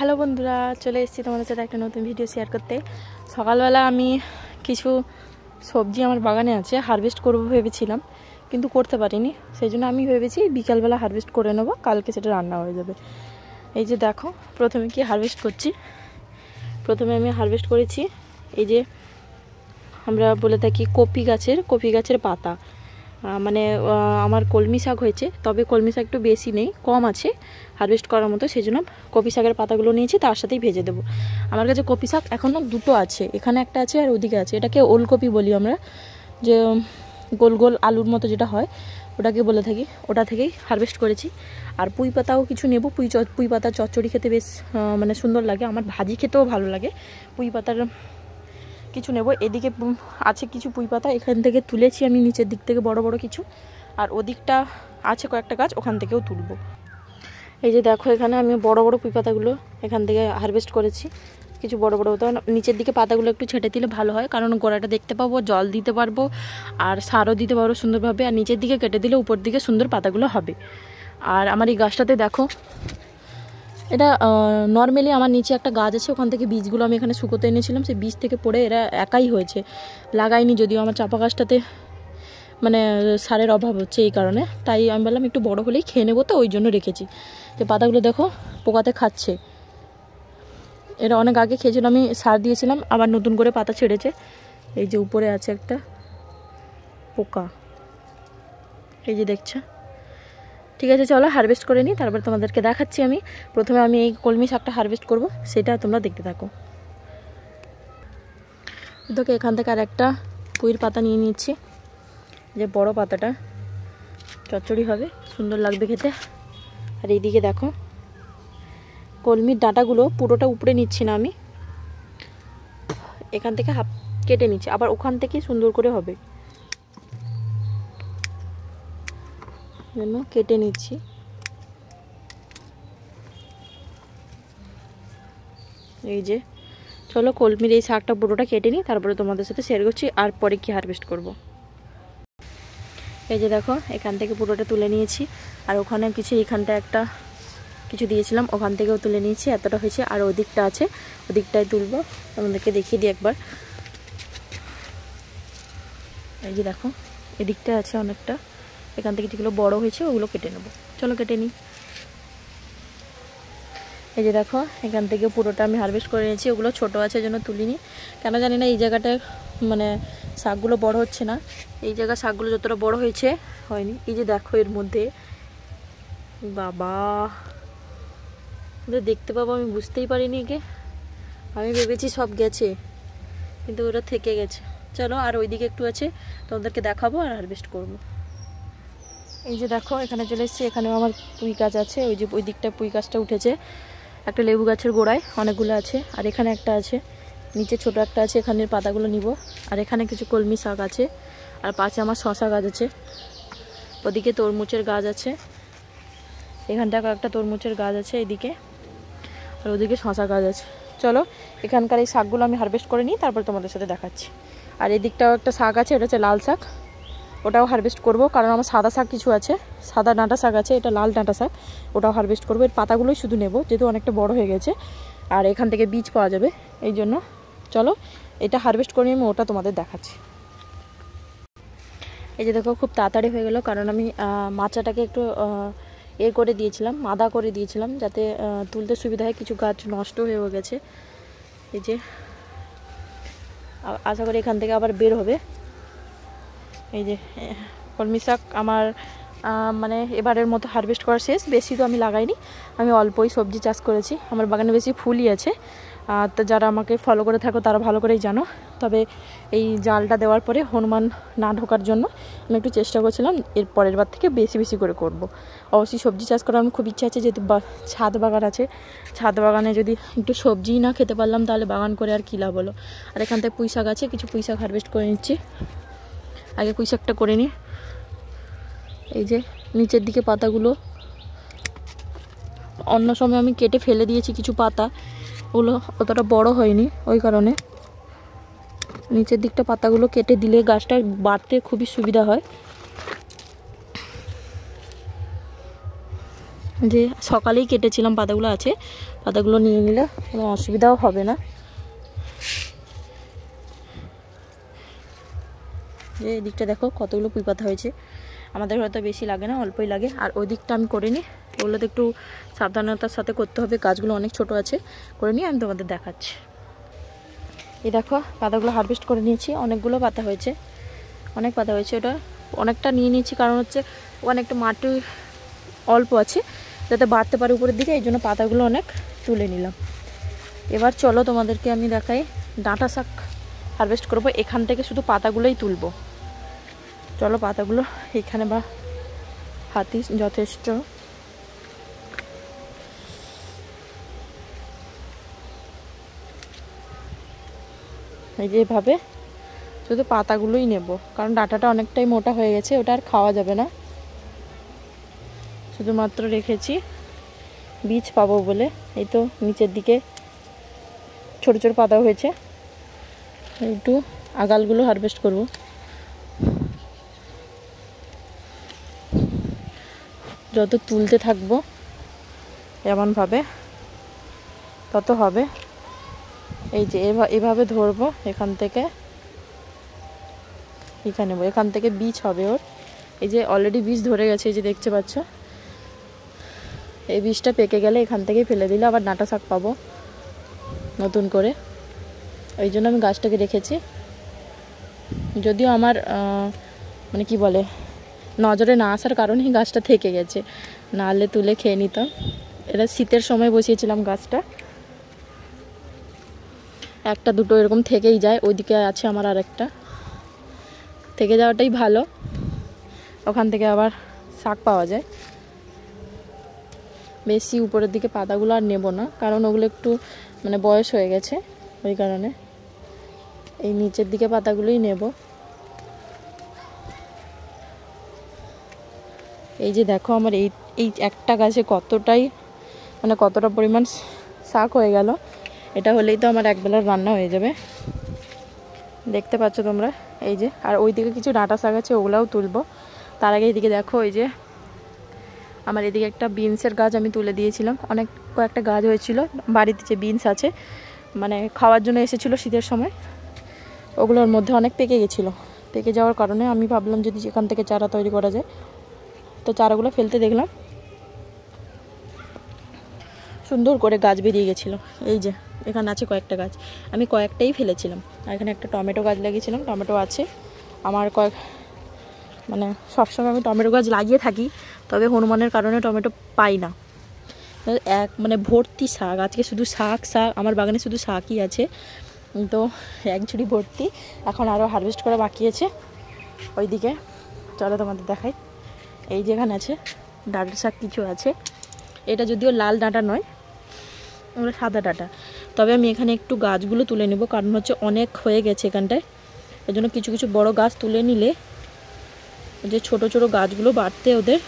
Hello বন্ধুরা, চলে এসেছি তোমাদের সাথে একটা নতুন ভিডিও শেয়ার করতে। সকালবেলা আমি কিছু সবজি আমার বাগানে আছে হারভেস্ট করবো ভেবেছিলাম, কিন্তু করতে পারিনি। সেই জন্য আমি ভেবেছি বিকালবেলা হারভেস্ট করে নেবো, কালকে সেটা রান্না হয়ে যাবে। এই যে দেখো, প্রথমে কি হারভেস্ট করছি। প্রথমে আমি হারভেস্ট করেছি এই যে আমরা বলে থাকি কপি গাছের পাতা। মানে আমার কলমি শাক হয়েছে, তবে কলমি শাক একটু বেশি নেই, কম আছে হারভেস্ট করার মতো, সেই জন্য কপি শাকের পাতাগুলো নিয়েছি, তার সাথেই ভেজে দেবো। আমার কাছে কপি শাক এখনও দুটো আছে, এখানে একটা আছে আর ওদিকে আছে। এটাকে ওলকপি বলি আমরা, যে গোল গোল আলুর মতো যেটা হয় ওটাকে বলে থাকি। ওটা থেকেই হারভেস্ট করেছি। আর পুঁই পাতাও কিছু নেব। পুঁই পাতা চচ্চড়ি খেতে বেশ মানে সুন্দর লাগে, আমার ভাজি খেতেও ভালো লাগে। পুঁই পাতার কিছু নেব। এদিকে আছে কিছু পুঁই পাতা, এখান থেকে তুলেছি আমি নিচের দিক থেকে বড় বড় কিছু, আর ওদিকটা আছে কয়েকটা গাছ, ওখান থেকেও তুলব। এই যে দেখো, এখানে আমি বড় বড় পুঁই পাতাগুলো এখান থেকে হারভেস্ট করেছি। কিছু বড় বড় হতো, নিচের দিকে পাতাগুলো একটু ছেটে দিলে ভালো হয়, কারণ গোড়াটা দেখতে পাবো, জল দিতে পারবো আর সারও দিতে পারবো সুন্দরভাবে। আর নিচের দিকে কেটে দিলে উপর দিকে সুন্দর পাতাগুলো হবে। আর আমার এই গাছটাতে দেখো, এটা নর্মালি আমার নিচে একটা গাছ আছে, ওখান থেকে বীজগুলো আমি এখানে শুকোতে এনেছিলাম, সেই বীজ থেকে পড়ে এরা একাই হয়েছে, লাগাইনি। যদিও আমার চাপা গাছটাতে মানে সারের অভাব হচ্ছে এই কারণে, তাই আমি বললাম একটু বড় হলেই খেয়ে নেবো, তো ওই জন্য রেখেছি। যে পাতাগুলো দেখো পোকাতে খাচ্ছে, এরা অনেক আগে খেয়েছিল, আমি সার দিয়েছিলাম, আবার নতুন করে পাতা ছেড়েছে। এই যে উপরে আছে একটা পোকা, এই যে দেখছো। ঠিক আছে, চলো হারভেস্ট করে নিই, তারপর তোমাদেরকে দেখাচ্ছি। আমি প্রথমে এই কলমি শাকটা হারভেস্ট করব, সেটা তোমরা দেখতে থাকো। দেখো, এখান থেকে আর একটা পুঁইর পাতা নিয়ে নিচ্ছি, যে বড় পাতাটা, চচ্চড়ি হবে, সুন্দর লাগবে খেতে। আর এইদিকে দেখো, কলমির ডাঁটাগুলো পুরোটা উপরে নিচ্ছি না আমি, এখান থেকে হাফ কেটে নিচ্ছি, আবার ওখান থেকে সুন্দর করে হবে জন্য কেটে নিচ্ছি। এই যে চলো, কলমির এই শাকটা পুরোটা কেটে নিই, তারপরে তোমাদের সাথে শেয়ার করছি আর পরে কি হারভেস্ট করব। এই যে দেখো, এখান থেকে পুরোটা তুলে নিয়েছি, আর ওখানে কিছু এখানটা একটা কিছু দিয়েছিলাম, ওখান থেকেও তুলে নিয়েছি, এতটা হয়েছে। আর ওদিকটা আছে, ওদিকটায় তুলবো, তোমাদেরকে দেখিয়ে দিই একবার। এই যে দেখো, এদিকটা আছে অনেকটা, এখান থেকে যেগুলো বড় হয়েছে ওগুলো কেটে নেবো। চলো কেটে নিই। এই যে দেখো, এখান থেকে পুরোটা আমি হারভেস্ট করে নিয়েছি। ওগুলো ছোট আছে জন্য তুলিনি, কেন জানি না এই জায়গাটায় মানে শাকগুলো বড় হচ্ছে না। এই জায়গা শাকগুলো যতটা বড় হয়েছে হয়নি। এই যে দেখো, এর মধ্যে বাবা দেখতে পাবো, আমি বুঝতেই পারিনি কে, আমি ভেবেছি সব গেছে, কিন্তু ওরা থেকে গেছে। চলো, আর ওইদিকে একটু আছে, তোমাদেরকে দেখাবো আর হারভেস্ট করবো। এই যে দেখো, এখানে চলে এসেছি, এখানেও আমার পুঁই গাছ আছে। ওই যে ওই দিকটা পুঁই গাছটা উঠেছে, একটা লেবু গাছের গোড়ায় অনেকগুলো আছে, আর এখানে একটা আছে, নিচে ছোট একটা আছে, এখানের পাতাগুলো নিব। আর এখানে কিছু কলমি শাক আছে, আর পাশে আমার শশা গাছ আছে, ওদিকে তরমুজের গাছ আছে, এখানটা একটা তরমুজের গাছ আছে এইদিকে, আর ওদিকে শশা গাছ আছে। চলো, এখানকার এই শাকগুলো আমি হারভেস্ট করে নিই, তারপর তোমাদের সাথে দেখাচ্ছি। আর এদিকটাও একটা শাক আছে, এটা হচ্ছে লাল শাক, ওটাও হারভেস্ট করব, কারণ আমার সাদা শাক কিছু আছে, সাদা ডাঁটা শাক আছে, এটা লাল ডাঁটা শাক, ওটাও হারভেস্ট করবো। এর পাতাগুলোই শুধু নেব, যেহেতু অনেকটা বড় হয়ে গেছে, আর এখান থেকে বীজ পাওয়া যাবে এই জন্য। চলো, এটা হারভেস্ট করে আমি ওটা তোমাদের দেখাচ্ছি। এই যে দেখো, খুব তাড়াতাড়ি হয়ে গেল, কারণ আমি মাচাটাকে একটু করে দিয়েছিলাম, মাদা করে দিয়েছিলাম, যাতে তুলতে সুবিধা হয়। কিছু গাছ নষ্ট হয়েও গেছে। এই যে আশা করি এখান থেকে আবার বের হবে। এই যে কলমি শাক আমার মানে এবারের মতো হারভেস্ট করা শেষ। বেশি তো আমি লাগাইনি, আমি অল্পই সবজি চাষ করেছি, আমার বাগানে বেশি ফুলই আছে। তো যারা আমাকে ফলো করে থাকো তারা ভালো করেই জানো। তবে এই জালটা দেওয়ার পরে হনুমান না ঢোকার জন্য আমি একটু চেষ্টা করছিলাম, এর পরের বার থেকে বেশি বেশি করে করব। অবশ্যই সবজি চাষ করার আমার খুব ইচ্ছা আছে, যেহেতু ছাদ বাগান আছে, ছাদ বাগানে যদি একটু সবজি না খেতে পারলাম তাহলে বাগান করে আর কী লাভ হলো। আর এখান থেকে পুঁই শাক আছে, কিছু পুঁই শাক হারভেস্ট করে নিচ্ছি। আগে পুঁই শাকটা করে নিই। এই যে নিচের দিকে পাতাগুলো অন্য সময় আমি কেটে ফেলে দিয়েছি, কিছু পাতা ওগুলো অতটা বড় হয়নি, ওই কারণে নিচের দিকটা পাতাগুলো কেটে দিলে গাছটা বাড়তে খুবই সুবিধা হয়। যে সকালেই কেটেছিলাম, পাতাগুলো আছে, পাতাগুলো নিয়ে নিলে কোনো অসুবিধাও হবে না। যে এদিকটা দেখো কতগুলো পুঁই পাতা হয়েছে, আমাদের হয়তো বেশি লাগে না, অল্পই লাগে। আর ওই দিকটা আমি করে নিই, ওগুলো তো একটু সাবধানতার সাথে করতে হবে, গাছগুলো অনেক ছোট আছে। করে নিয়ে আমি তোমাদের দেখাচ্ছি। এই দেখো পাতাগুলো হারভেস্ট করে নিয়েছি, অনেকগুলো পাতা হয়েছে, অনেক পাতা হয়েছে। ওটা অনেকটা নিয়ে নিয়েছি কারণ হচ্ছে ওখানে একটু মাটি অল্প আছে, যাতে বাড়তে পারে উপরের দিকে, এই জন্য পাতাগুলো অনেক তুলে নিলাম। এবার চলো তোমাদেরকে আমি দেখাই ডাঁটা শাক হারভেস্ট করবো। এখান থেকে শুধু পাতাগুলোই তুলবো। চলো পাতাগুলো এখানে বা হাতি যথেষ্ট। এই যে এভাবে শুধু পাতাগুলোই নেব, কারণ ডাঁটাটা অনেকটাই মোটা হয়ে গেছে, ওটা আর খাওয়া যাবে না। শুধুমাত্র রেখেছি বীজ পাবো বলে। এই তো নিচের দিকে ছোট ছোট পাতা হয়েছে, একটু আগালগুলো হারভেস্ট করব। যত তুলতে থাকবো এমনভাবে তত হবে। এই যে এভাবে ধরবো, এখান থেকে এখানে নেবো, এখান থেকে বীজ হবে ওর। এই যে অলরেডি বীজ ধরে গেছে, এই যে দেখতে পাচ্ছ। এই বীজটা পেকে গেলে এখান থেকে ফেলে দিলে আবার ডাঁটা শাক পাবো নতুন করে। ওই জন্য আমি গাছটাকে রেখেছি। যদিও আমার মানে কি বলে, নজরে না আসার কারণেই গাছটা থেকে গেছে, নাহলে তুলে খেয়ে নিতাম। এটা শীতের সময় বসিয়েছিলাম গাছটা, একটা দুটো এরকম থেকেই যায়। ওইদিকে আছে আমার আরেকটা, থেকে যাওয়াটাই ভালো, ওখান থেকে আবার শাক পাওয়া যায়। বেশি উপরের দিকে পাতাগুলো আর নেব না, কারণ ওগুলো একটু মানে বয়স হয়ে গেছে, ওই কারণে এই নিচের দিকে পাতাগুলোই নেব। এই যে দেখো আমার এই একটা গাছে কতটাই মানে কতটা পরিমাণ শাক হয়ে গেল। এটা হলেই তো আমার একবেলার রান্না হয়ে যাবে, দেখতে পাচ্ছ তোমরা। এই যে আর ওইদিকে কিছু ডাঁটা শাক আছে, ওগুলাও তুলবো। তার আগে এদিকে দেখো, এই যে আমার এদিকে একটা বিনসের গাছ আমি তুলে দিয়েছিলাম, অনেক কয়েকটা গাছ হয়েছিল বাড়িতে। যে বিনস আছে মানে খাওয়ার জন্য এসেছিলো শীতের সময়, ওগুলোর মধ্যে অনেক পেকে গেছিলো। পেকে যাওয়ার কারণে আমি ভাবলাম যদি এখান থেকে চারা তৈরি করা যায়, তো চারাগুলো ফেলতে দেখলাম সুন্দর করে গাছ বেরিয়ে গেছিলো। এই যে এখানে আছে কয়েকটা গাছ, আমি কয়েকটাই ফেলেছিলাম। আর এখানে একটা টমেটো গাছ লাগিয়েছিলাম, টমেটো আছে আমার মানে সবসময় আমি টমেটো গাছ লাগিয়ে থাকি, তবে হনুমানের কারণে টমেটো পাই না। মানে ভর্তি শাক, আজকে শুধু শাক, আমার বাগানে শুধু শাকই আছে। তো এক ঝুড়ি ভর্তি, এখন আরও হারভেস্ট করা বাকি আছে ওইদিকে। চলো তোমাদের দেখাই। এই যেখানে আছে ডাঁটা শাক কিছু আছে, এটা যদিও লাল ডাঁটা নয়, ওটা সাদা ডাঁটা। তবে আমি এখানে একটু গাছগুলো তুলে নেব, কারণ হচ্ছে অনেক হয়ে গেছে এখানটায়। এই জন্য কিছু কিছু বড় গাছ তুলে নিলে যে ছোট ছোট গাছগুলো বাড়তে ওদের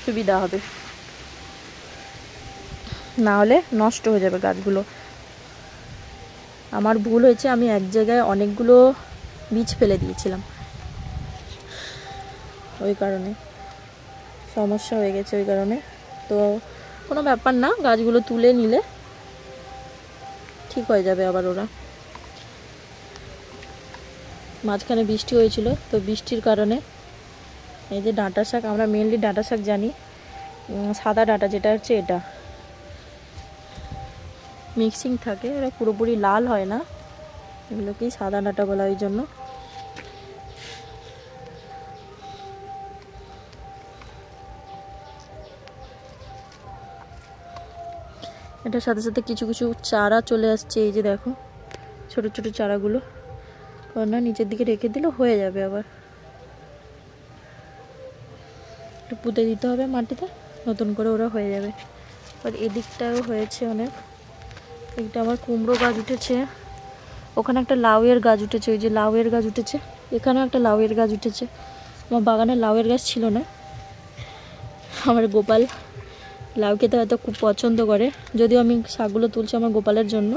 সুবিধা হবে, না হলে নষ্ট হয়ে যাবে গাছগুলো। আমার ভুল হয়েছে, আমি এক জায়গায় অনেকগুলো বীজ ফেলে দিয়েছিলাম, ওই কারণে সমস্যা হয়ে গেছে। ওই কারণে তো কোনো ব্যাপার না, গাছগুলো তুলে নিলে ঠিক হয়ে যাবে আবার ওরা। মাঝখানে বৃষ্টি হয়েছিল, তো বৃষ্টির কারণে এই যে ডাঁটা শাক, আমরা মেনলি ডাঁটা শাক জানি, সাদা ডাঁটা যেটা হচ্ছে এটা মিক্সিং থাকে, এটা পুরোপুরি লাল হয় না, এগুলোকেই সাদা ডাঁটা বলা। ওই জন্য এটার সাথে সাথে কিছু কিছু চারা চলে আসছে। এই যে দেখো ছোট ছোট চারাগুলো, না নিচের দিকে রেখে দিলে হয়ে যাবে, আবার একটু পুঁতে দিতে হবে মাটিতে, নতুন করে ওরা হয়ে যাবে। আর এদিকটাও হয়েছে অনেক, এইটা আমার কুমড়ো গাছ উঠেছে, ওখানে একটা লাউয়ের গাছ উঠেছে, ওই যে লাউয়ের গাছ উঠেছে, এখানেও একটা লাউয়ের গাছ উঠেছে। আমার বাগানে লাউয়ের গাছ ছিল না, আমার গোপাল লাউ খেতে হয়তো খুব পছন্দ করে, যদিও আমি শাকগুলো তুলছি আমার গোপালের জন্য,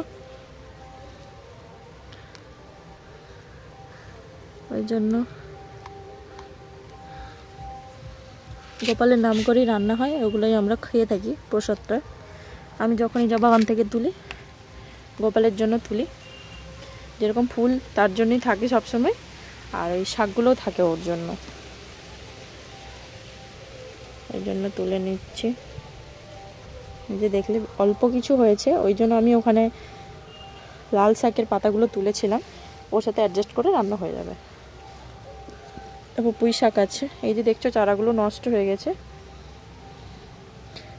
ওই জন্য গোপালের নাম করেই রান্না হয়, ওগুলোই আমরা খেয়ে থাকি প্রসাদটা। আমি যখনই যা বাগান থেকে তুলি, গোপালের জন্য তুলি, যেরকম ফুল তার জন্যই থাকে সবসময়, আর ওই শাকগুলোও থাকে ওর জন্য, এই জন্য তুলে নিচ্ছি। যে দেখলে অল্প কিছু হয়েছে, ওই জন্য আমি ওখানে লাল শাকের পাতাগুলো তুলেছিলাম, ওর সাথে অ্যাডজাস্ট করে রান্না হয়ে যাবে। তারপর পুঁই শাক আছে, এই যে দেখছো চারাগুলো নষ্ট হয়ে গেছে,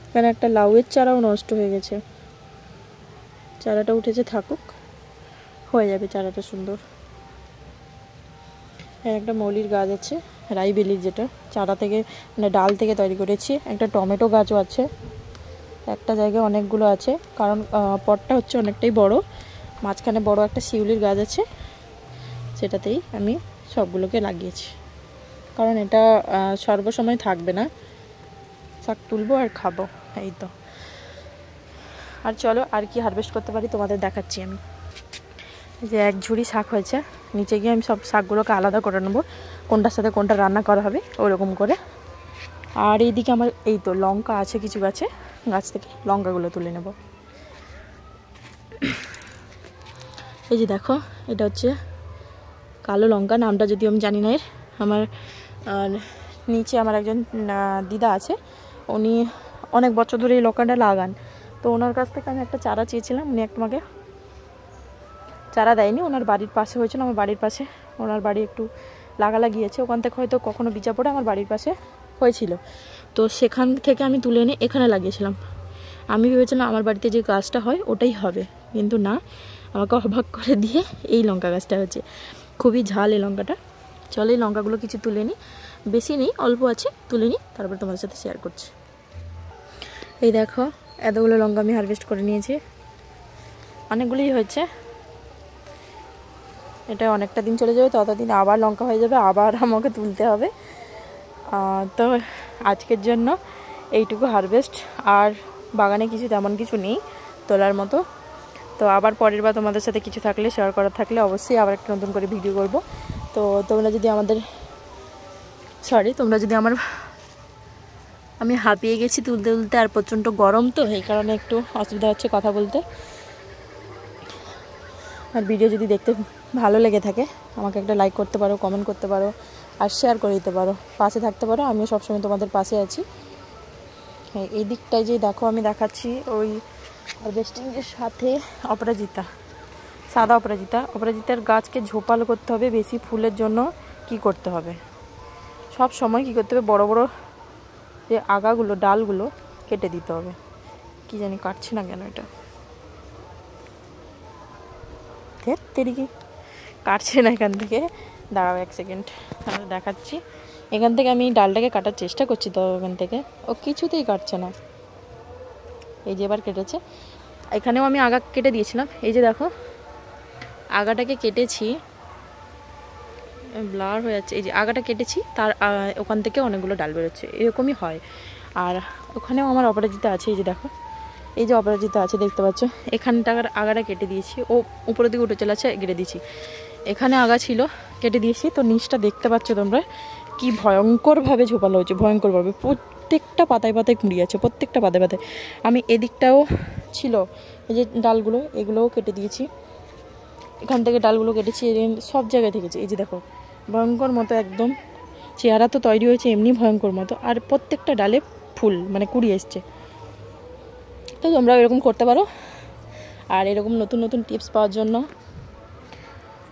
এখানে একটা লাউয়ের চারাও নষ্ট হয়ে গেছে, চারাটা উঠেছে, থাকুক, হয়ে যাবে চারাটা সুন্দর। একটা মৌলির গাছ আছে, রাইবেলির, যেটা চারা থেকে মানে ডাল থেকে তৈরি করেছি। একটা টমেটো গাছও আছে, একটা জায়গায় অনেকগুলো আছে, কারণ পটটা হচ্ছে অনেকটাই বড়, মাঝখানে বড় একটা শিউলির গাছ আছে, সেটাতেই আমি সবগুলোকে লাগিয়েছি, কারণ এটা সর্বসময় থাকবে না, শাক তুলবো আর খাবো, এই তো। আর চলো আর কি হারভেস্ট করতে পারি তোমাদের দেখাচ্ছি আমি। যে এক ঝুড়ি শাক হয়েছে, নিচে গিয়ে আমি সব শাকগুলোকে আলাদা করে নেবো, কোনটার সাথে কোনটা রান্না করা হবে ওরকম করে। আর এইদিকে আমার এই তো লঙ্কা আছে কিছু গাছে, গাছ থেকে লঙ্কাগুলো তুলে নেব। এই যে দেখো, এটা হচ্ছে কালো লঙ্কা, নামটা যদিও আমি জানি না এর। আমার নিচে আমার একজন দিদা আছে, উনি অনেক বছর ধরে এই লঙ্কাটা লাগান, তো ওনার কাছ থেকে আমি একটা চারা চেয়েছিলাম, উনি আমাকে চারা দেয়নি, ওনার বাড়ির পাশে হয়েছিল, আমার বাড়ির পাশে, ওনার বাড়ি একটু লাগালাগিয়েছে, ওখান থেকে হয়তো কখনো বীজা পড়ে আমার বাড়ির পাশে হয়েছিল, তো সেখান থেকে আমি তুলে এনে এখানে লাগিয়েছিলাম। আমি ভেবেছিলাম আমার বাড়িতে যে গাছটা হয় ওটাই হবে, কিন্তু না, আমাকে অবাক করে দিয়ে এই লঙ্কা গাছটা হচ্ছে। খুবই ঝাল এই লঙ্কাটা। চলো এই লঙ্কাগুলো কিছু তুলে নিই, বেশি নেই, অল্প আছে, তুলে নিই, তারপর তোমাদের সাথে শেয়ার করছি। এই দেখো এতগুলো লঙ্কা আমি হারভেস্ট করে নিয়েছি, অনেকগুলোই হয়েছে, এটা অনেকটা দিন চলে যাবে, ততদিন আবার লঙ্কা হয়ে যাবে, আবার আমাকে তুলতে হবে। তো আজকের জন্য এইটুকু হারভেস্ট, আর বাগানে কিছু তেমন কিছু নেই তোলার মতো। তো আবার পরের বার তোমাদের সাথে কিছু থাকলে, শেয়ার করার থাকলে অবশ্যই আবার একটা নতুন করে ভিডিও করব। তো তোমরা যদি আমার আমি হাঁপিয়ে গেছি তুলতে তুলতে, আর প্রচণ্ড গরম, তো এই কারণে একটু অসুবিধা হচ্ছে কথা বলতে। আর ভিডিও যদি দেখতে ভালো লেগে থাকে আমাকে একটা লাইক করতে পারো, কমেন্ট করতে পারো, আর শেয়ার করে দিতে পারো, পাশে থাকতে পারো, আমিও সবসময় তোমাদের পাশে আছি। হ্যাঁ, এই দিকটায় যে দেখো আমি দেখাচ্ছি, ওই হারভেস্টিংয়ের সাথে অপরাজিতা, সাদা অপরাজিতার গাছকে ঝোপালো করতে হবে বেশি ফুলের জন্য। কি করতে হবে, সব সময় কি করতে হবে, বড় বড় যে আগাগুলো, ডালগুলো কেটে দিতে হবে। কি জানি কাটছে না কেন, এটা তেরিকি কাটছে না এখান থেকে, দাঁড়াও এক সেকেন্ড, তাহলে দেখাচ্ছি। এখান থেকে আমি ডালটাকে কাটার চেষ্টা করছি, তো এখান থেকে ও কিছুতেই কাটছে না। এই যে এবার কেটেছে, এখানেও আমি আগা কেটে দিয়েছিলাম, এই যে দেখো আগাটাকে কেটেছি, ব্লার হয়ে যাচ্ছে, এই যে আগাটা কেটেছি, তার ওখান থেকে অনেকগুলো ডাল বেরোচ্ছে, এরকমই হয়। আর ওখানেও আমার অপরাজিতা আছে, এই যে দেখো, এই যে অপরাজিতা আছে দেখতে পাচ্ছ, এখানটার আগাটা কেটে দিয়েছি, ও উপরের দিকে উঠে চলে আছে, কেটে দিয়েছি। এখানে আগা ছিল, কেটে দিয়েছি। তো নিচটা দেখতে পাচ্ছ তোমরা কি ভয়ঙ্করভাবে ঝোপালো হয়েছে, ভয়ঙ্করভাবে, প্রত্যেকটা পাতায় পাতায় কুঁড়ি আছে, প্রত্যেকটা পাতায় পাতায়। আমি এদিকটাও ছিল, এই যে ডালগুলো, এগুলোও কেটে দিয়েছি, এখান থেকে ডালগুলো কেটেছি, সব জায়গায় থেকেছে। এই যে দেখো ভয়ঙ্কর মতো একদম চেহারা তো তৈরি হয়েছে এমনি ভয়ঙ্কর মতো, আর প্রত্যেকটা ডালে ফুল মানে কুড়ি এসছে। তো তোমরা এরকম করতে পারো। আর এরকম নতুন নতুন টিপস পাওয়ার জন্য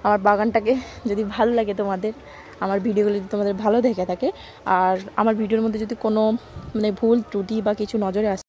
আমার বাগানটাকে যদি ভালো লাগে তোমাদের, আমার ভিডিওগুলো যদি তোমাদের ভালো দেখে থাকে, আর আমার ভিডিওর মধ্যে যদি কোনো মানে ভুল ত্রুটি বা কিছু নজরে আসে